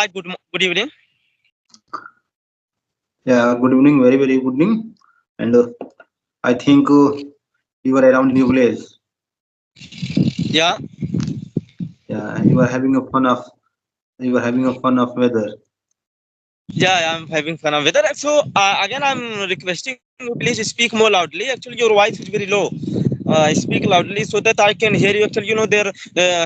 Hi, good evening. Yeah, good evening, very good evening. And I think you are around new village. Yeah, Yeah, you are having a fun of weather. yeah, I'm having fun with it. So again, I'm requesting you please speak more loudly. Actually, your voice is very low. Speak loudly so that I can hear you. Actually, there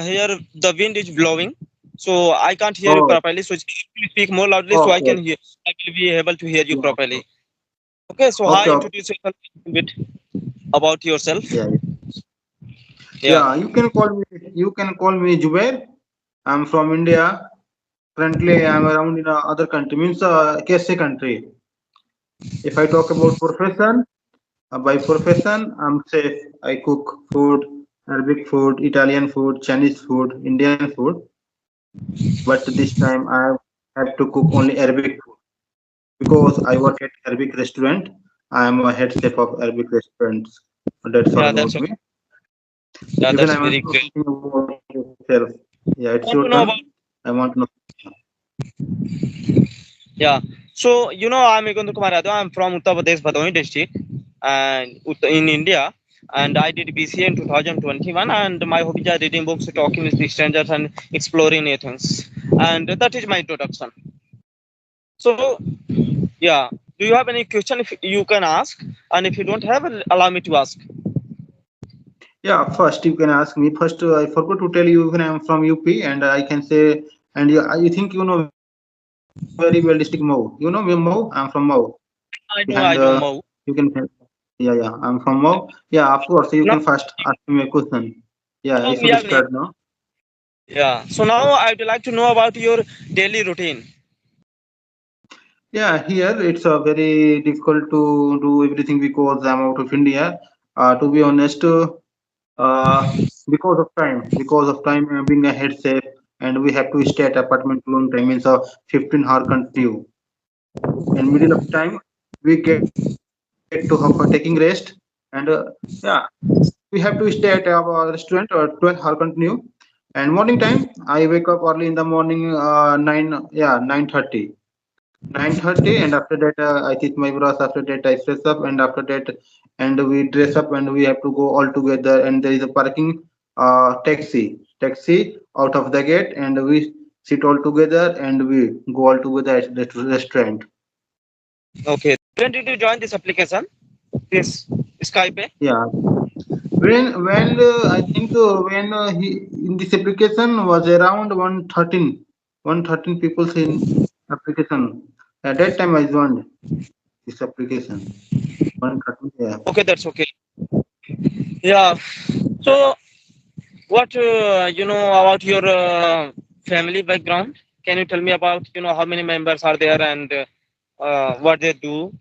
here the wind is blowing, so I can't hear you Oh, properly. So speak more loudly so I okay, can hear. I will be able to hear you yeah, properly. Okay. So hi, okay. introduce yourself a bit about yourself. Yeah, Yeah. yeah. You can call me Jubair. I'm from India. Currently, I'm around in other country, means KSA country. If I talk about profession, by profession, I'm chef. I cook food, Arabic food, Italian food, Chinese food, Indian food. But this time I have to cook only Arabic food because I work at Arabic restaurant. I am a head chef of Arabic restaurants. That's all Yeah, about that's me. okay. Yeah, Even that's I want very to know great. something about yourself. Yeah, it's your I want turn. to know about. I want to know. Yeah. So, I'm Yugandhar Kumar Yadav. I'm from Uttar Pradesh, Bhadoi district, and in India. And I did BCA in 2021. And my hobbies are reading books, talking with strangers, and exploring new things. And that is my introduction. So, yeah. Do you have any question if you can ask? And if you don't have, allow me to ask. Yeah, first you can ask me. First, I forgot to tell you even I am from UP, and I can say, and you think you know very well district Mau. You know me Mau. I'm from Mau. Behind I know I don't you can know. yeah, I'm from Mau. Yeah, of course. You can Now, first ask me a question. Yeah, if you yeah, start now. yeah. So now I would like to know about your daily routine. Yeah, here it's very difficult to do everything because I'm out of India. To be honest, because of time being a head chef, and we have to stay at apartment long time, means a 15-hour continue. In middle of time, we get to have taking rest, and yeah, we have to stay at our restaurant 12-hour continue. And morning time, I wake up early in the morning, 9:30, and after that I teach my bros. After that I fresh up, and after that, and we dress up, and we have to go all together. And there is a parking taxi out of the gate, and we sit all together, and we go all together at the restaurant. Okay. When did you join this application? This Skype? Yeah, when I think when he in this application was around 113 people in application. At that time I joined this application. 113, yeah. Okay, that's okay. Yeah. So, what you know about your family background? Can you tell me about how many members are there and what they do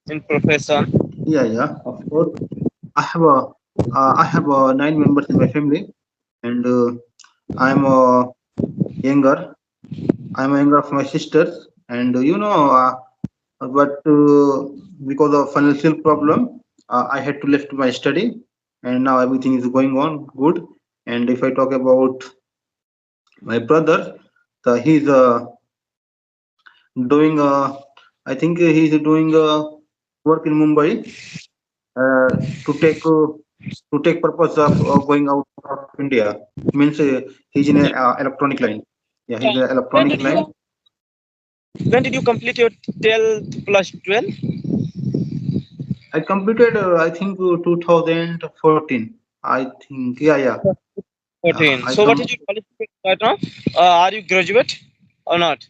in profession? Yeah, yeah, of course. I have 9 members in my family, and I'm younger. I'm younger of my sisters, and but because of financial problem, I had to left my study, and now everything is going on good. And if I talk about my brother, he's doing I think he's doing work in Mumbai uh, to take uh, to take purpose of going out of India. Means he's in a electronic line. Yeah, he's Yeah. an When electronic did line. you complete your 12th plus 12? I completed I think 2014. I think yeah. 14. I So, what come is your qualification right now? Are you graduate or not?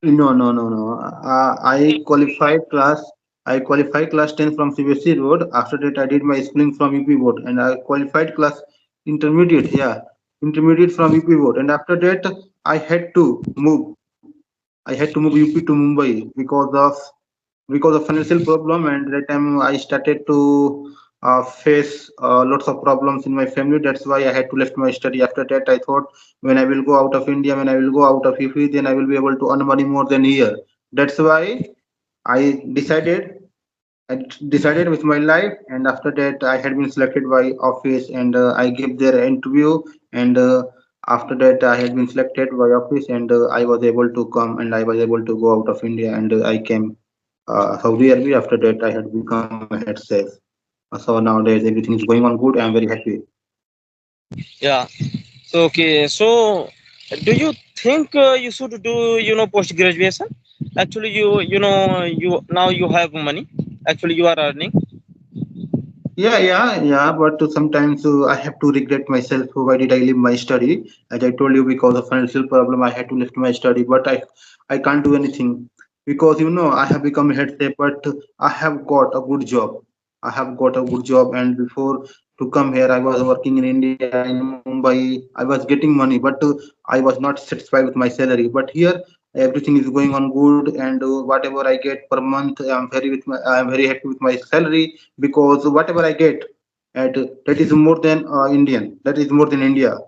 no. I qualified class 10 from CBSE board. After that, I did my schooling from UP board, and I qualified class intermediate. Yeah, intermediate from UP board, and after that, I had to move. I had to move UP to Mumbai because of financial problem, and that time I started to face lots of problems in my family. That's why I had to left my study. After that, I thought when I will go out of India, when I will go out of UP, then I will be able to earn money more than here. That's why I decided with my life, and after that I had been selected by office, and I gave their interview, and After that, I had been selected by office, and I was able to come, and I was able to go out of India, and I came Saudi Arabia. After that, I had become a head chef. So nowadays, everything is going on good. I am very happy. Yeah. So okay. So do you think you should do post graduation? Actually, you now you have money. Actually, you are earning. Yeah. But sometimes I have to regret myself. Why did I leave my study? As I told you, because of financial problem, I had to leave my study. But I can't do anything because I have become a head chef, but I have got a good job. I have got a good job, and before to come here, I was working in India in Mumbai. I was getting money, but I was not satisfied with my salary. But here, everything is going on good, and whatever I get per month, I am very happy with my salary because whatever I get, and that is more than Indian. That is more than India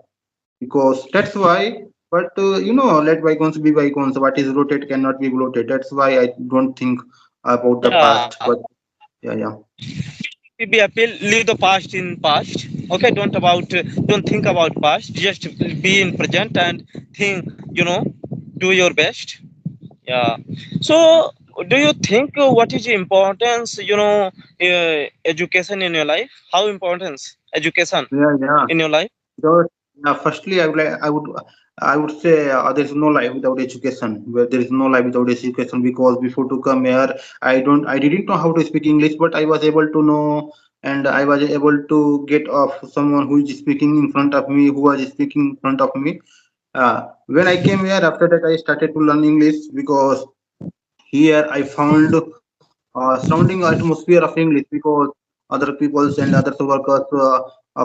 because that's why. But let bygones be bygones. What is rotated cannot be bloated. That's why I don't think about the Yeah. past. But yeah. Be appeal. Leave the past in past. Okay. Don't think about past. Just be in present and think. Do your best. Yeah. So, do you think what is the importance, education in your life? How importance education Yeah. in your life? So, firstly, I would say there is no life without education. Where there is no life without education because before to come here, I didn't know how to speak English, but I was able to know, and I was able to get off someone who is speaking in front of me, who was speaking in front of me. When I came here, after that, I started to learn English because here I found surrounding atmosphere of English because other peoples and other workers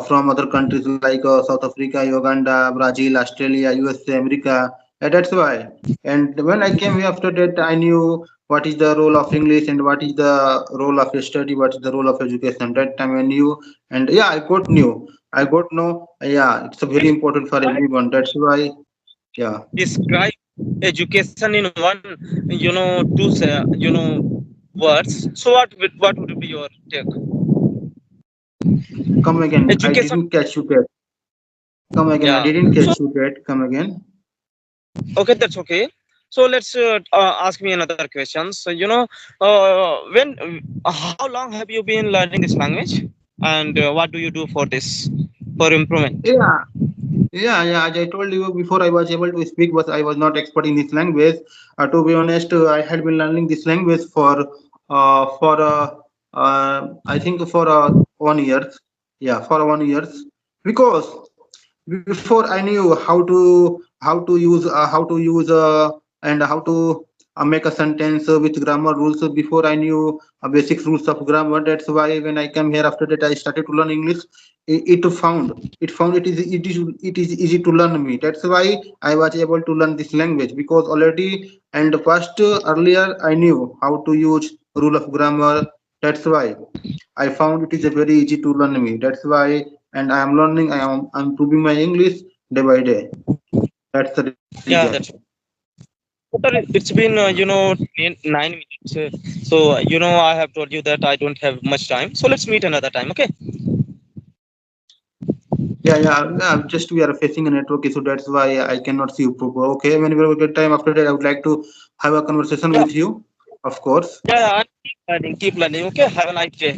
from other countries like South Africa, Uganda, Brazil, Australia, USA, America. That's why. And when I came here after that, I knew what is the role of English and what is the role of study, what is the role of education. That time I knew, and yeah, I got new. I got know. Yeah, it's a very important for everyone. That's why. Yeah. Describe education in one, two, words. So what would be your take? Come again. I Education. didn't catch you that. Come again. I Yeah. didn't So catch you that. Come again. okay, that's okay. So let's ask me another question. So how long have you been learning this language, and what do you do for this, for improvement? Yeah. Yeah. As I told you before, I was able to speak, but I was not expert in this language. To be honest, I had been learning this language I think for 1 year. Yeah, for 1 years because before I knew how to use and how to make a sentence with grammar rules. Before I knew basic rules of grammar. That's why when I came here after that, I started to learn English. It found it is easy to learn me. That's why I was able to learn this language because already and first earlier I knew how to use rule of grammar. That's why I found it is a very easy to learn me. That's why, and I am learning. I'm improving my English day by day. That's the reason. Yeah, that's Sir, it's been 9 minutes. So I have told you that I don't have much time. So let's meet another time. Okay. Yeah. Just we are facing a network issue. That's why I cannot see you proper. Okay. Whenever we get time after that, I would like to have a conversation Yeah. with you. Of course. Yeah. Keep learning. Keep learning. Okay. Have a nice day.